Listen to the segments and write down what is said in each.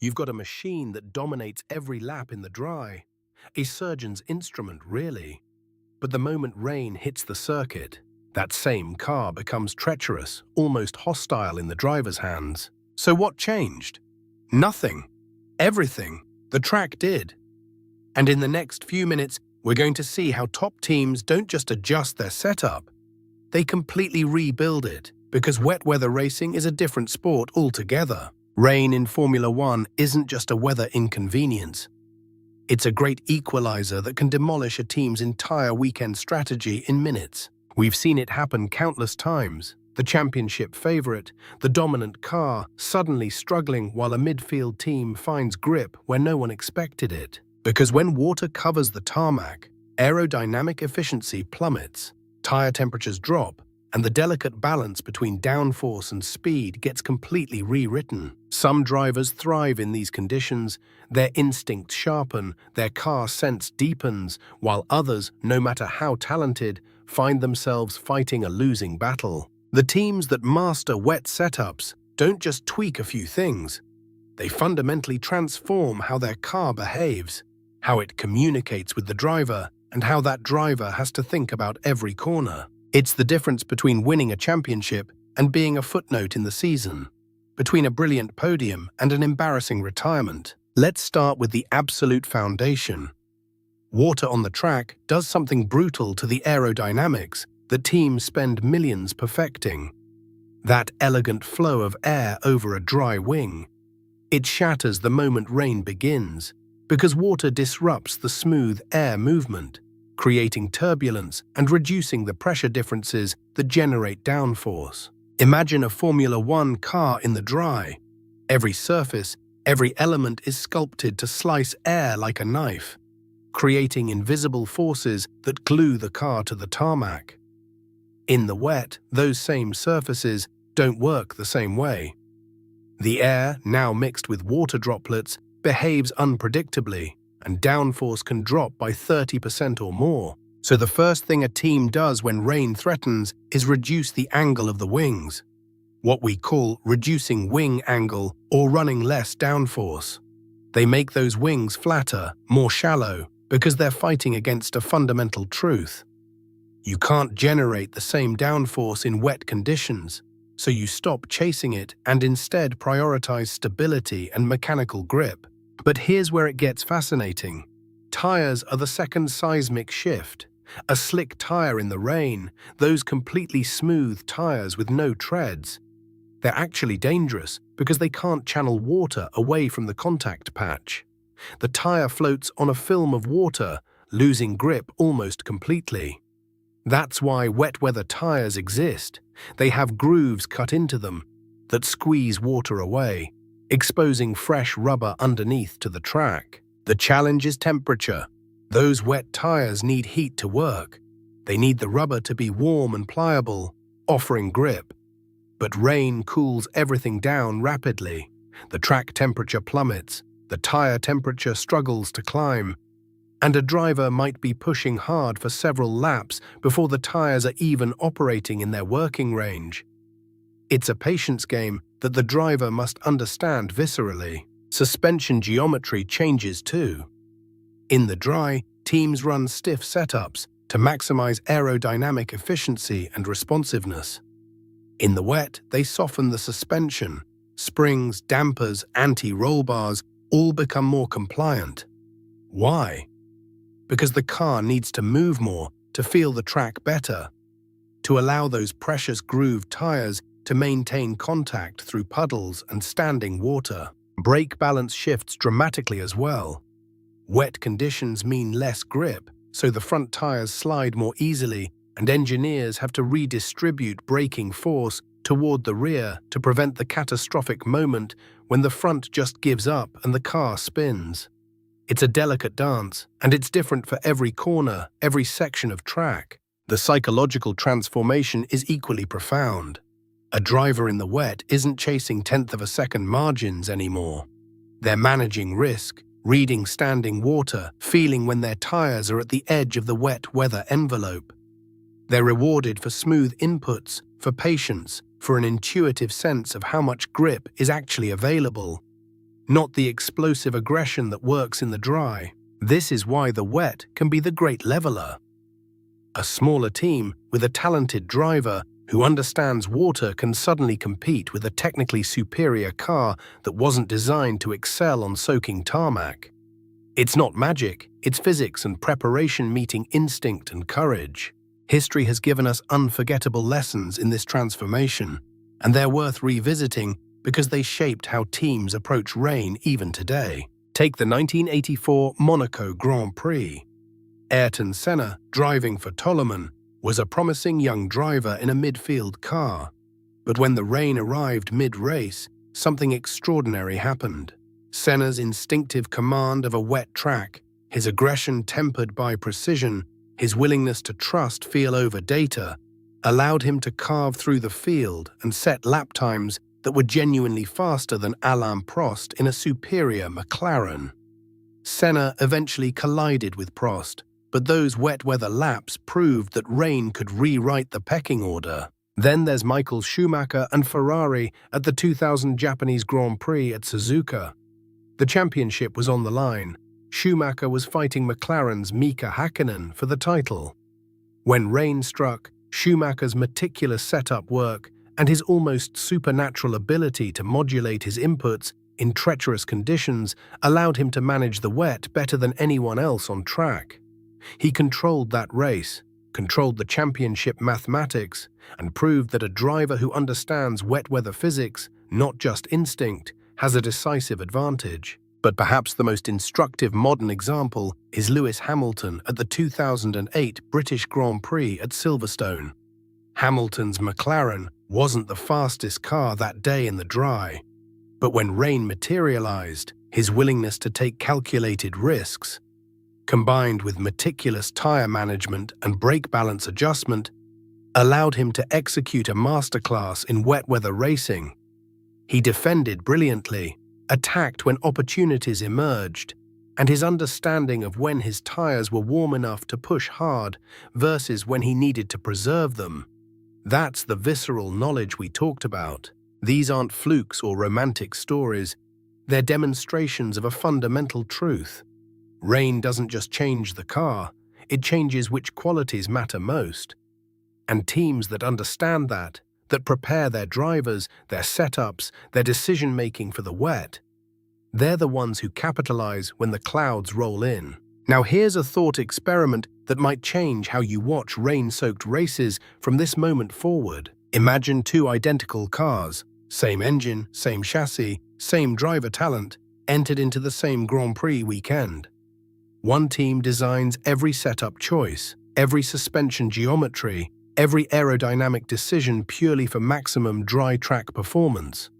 You've got a machine that dominates every lap in the dry. A surgeon's instrument, really. But the moment rain hits the circuit, that same car becomes treacherous, almost hostile in the driver's hands. So what changed? Nothing. Everything. The track did. And in the next few minutes, we're going to see how top teams don't just adjust their setup, they completely rebuild it, because wet weather racing is a different sport altogether. Rain in Formula One isn't just a weather inconvenience. It's a great equalizer that can demolish a team's entire weekend strategy in minutes. We've seen it happen countless times. The championship favorite, the dominant car, suddenly struggling while a midfield team finds grip where no one expected it. Because when water covers the tarmac, aerodynamic efficiency plummets, tire temperatures drop, and the delicate balance between downforce and speed gets completely rewritten. Some drivers thrive in these conditions, their instincts sharpen, their car sense deepens, while others, no matter how talented, find themselves fighting a losing battle. The teams that master wet setups don't just tweak a few things. They fundamentally transform how their car behaves, how it communicates with the driver, and how that driver has to think about every corner. It's the difference between winning a championship and being a footnote in the season, between a brilliant podium and an embarrassing retirement. Let's start with the absolute foundation. Water on the track does something brutal to the aerodynamics that teams spend millions perfecting. That elegant flow of air over a dry wing. It shatters the moment rain begins, because water disrupts the smooth air movement, creating turbulence and reducing the pressure differences that generate downforce. Imagine a Formula One car in the dry. Every surface, every element is sculpted to slice air like a knife, creating invisible forces that glue the car to the tarmac. In the wet, those same surfaces don't work the same way. The air, now mixed with water droplets, behaves unpredictably, and downforce can drop by 30% or more. So the first thing a team does when rain threatens is reduce the angle of the wings, what we call reducing wing angle or running less downforce. They make those wings flatter, more shallow, because they're fighting against a fundamental truth. You can't generate the same downforce in wet conditions, so you stop chasing it and instead prioritize stability and mechanical grip. But here's where it gets fascinating. Tires are the second seismic shift. A slick tire in the rain, those completely smooth tires with no treads. They're actually dangerous because they can't channel water away from the contact patch. The tire floats on a film of water, losing grip almost completely. That's why wet weather tires exist. They have grooves cut into them that squeeze water away, exposing fresh rubber underneath to the track. The challenge is temperature. Those wet tires need heat to work. They need the rubber to be warm and pliable, offering grip. But rain cools everything down rapidly. The track temperature plummets, the tire temperature struggles to climb, and a driver might be pushing hard for several laps before the tires are even operating in their working range. It's a patience game that the driver must understand viscerally. Suspension geometry changes too. In the dry, teams run stiff setups to maximize aerodynamic efficiency and responsiveness. In the wet, they soften the suspension. Springs, dampers, anti-roll bars all become more compliant. Why? Because the car needs to move more to feel the track better, to allow those precious grooved tires to maintain contact through puddles and standing water. Brake balance shifts dramatically as well. Wet conditions mean less grip, so the front tires slide more easily, and engineers have to redistribute braking force toward the rear to prevent the catastrophic moment when the front just gives up and the car spins. It's a delicate dance, and it's different for every corner, every section of track. The psychological transformation is equally profound. A driver in the wet isn't chasing tenth of a second margins anymore. They're managing risk, reading standing water, feeling when their tires are at the edge of the wet weather envelope. They're rewarded for smooth inputs, for patience, for an intuitive sense of how much grip is actually available. not the explosive aggression that works in the dry. This is why the wet can be the great leveler. A smaller team with a talented driver who understands water can suddenly compete with a technically superior car that wasn't designed to excel on soaking tarmac. It's not magic, it's physics and preparation meeting instinct and courage. History has given us unforgettable lessons in this transformation, and they're worth revisiting because they shaped how teams approach rain even today. Take the 1984 Monaco Grand Prix. Ayrton Senna, driving for Toleman, was a promising young driver in a midfield car. But when the rain arrived mid-race, something extraordinary happened. Senna's instinctive command of a wet track, his aggression tempered by precision, his willingness to trust feel over data, allowed him to carve through the field and set lap times that were genuinely faster than Alain Prost in a superior McLaren. Senna eventually collided with Prost, but those wet weather laps proved that rain could rewrite the pecking order. Then there's Michael Schumacher and Ferrari at the 2000 Japanese Grand Prix at Suzuka. The championship was on the line. Schumacher was fighting McLaren's Mika Hakkinen for the title. When rain struck, Schumacher's meticulous setup work and his almost supernatural ability to modulate his inputs in treacherous conditions allowed him to manage the wet better than anyone else on track. He controlled that race, controlled the championship mathematics, and proved that a driver who understands wet weather physics, not just instinct, has a decisive advantage. But perhaps the most instructive modern example is Lewis Hamilton at the 2008 British Grand Prix at Silverstone. Hamilton's McLaren wasn't the fastest car that day in the dry, but when rain materialized, his willingness to take calculated risks, combined with meticulous tire management and brake balance adjustment, allowed him to execute a masterclass in wet weather racing. He defended brilliantly, attacked when opportunities emerged, and his understanding of when his tires were warm enough to push hard versus when he needed to preserve them. That's the visceral knowledge we talked about. These aren't flukes or romantic stories. They're demonstrations of a fundamental truth. Rain doesn't just change the car, it changes which qualities matter most. And teams that understand that prepare their drivers, their setups, their decision-making for the wet, they're the ones who capitalize when the clouds roll in. Now here's a thought experiment that might change how you watch rain-soaked races from this moment forward. Imagine two identical cars, same engine, same chassis, same driver talent, entered into the same Grand Prix weekend. One team designs every setup choice, every suspension geometry, every aerodynamic decision purely for maximum dry track performance.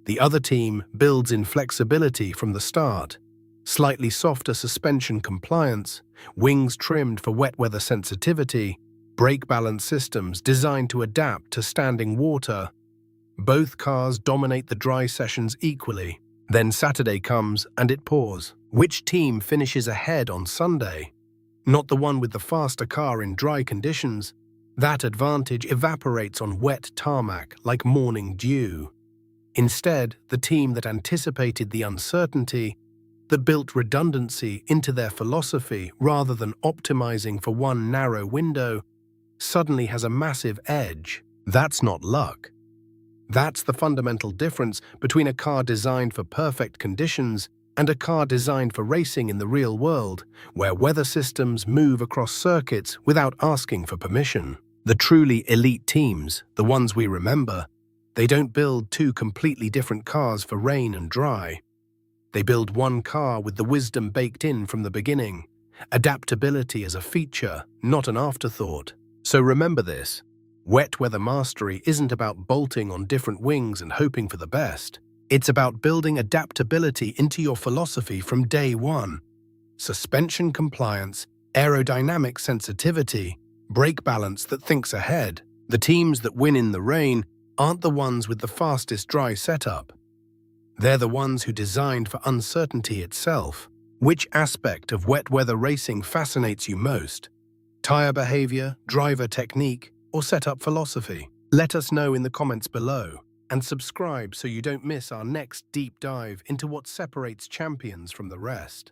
The other team builds in flexibility from the start, slightly softer suspension compliance, wings trimmed for wet weather sensitivity, brake balance systems designed to adapt to standing water. Both cars dominate the dry sessions equally. Then Saturday comes and it pours. Which team finishes ahead on Sunday? Not the one with the faster car in dry conditions. That advantage evaporates on wet tarmac like morning dew. Instead, the team that anticipated the uncertainty, that built redundancy into their philosophy rather than optimizing for one narrow window, suddenly has a massive edge. That's not luck. That's the fundamental difference between a car designed for perfect conditions and a car designed for racing in the real world, where weather systems move across circuits without asking for permission. The truly elite teams, the ones we remember, they don't build two completely different cars for rain and dry. They build one car with the wisdom baked in from the beginning, adaptability as a feature, not an afterthought. So remember this. Wet weather mastery isn't about bolting on different wings and hoping for the best. It's about building adaptability into your philosophy from day one. Suspension compliance, aerodynamic sensitivity, brake balance that thinks ahead. The teams that win in the rain aren't the ones with the fastest dry setup. They're the ones who designed for uncertainty itself. Which aspect of wet weather racing fascinates you most? Tire behavior, driver technique, or setup philosophy? Let us know in the comments below. And subscribe so you don't miss our next deep dive into what separates champions from the rest.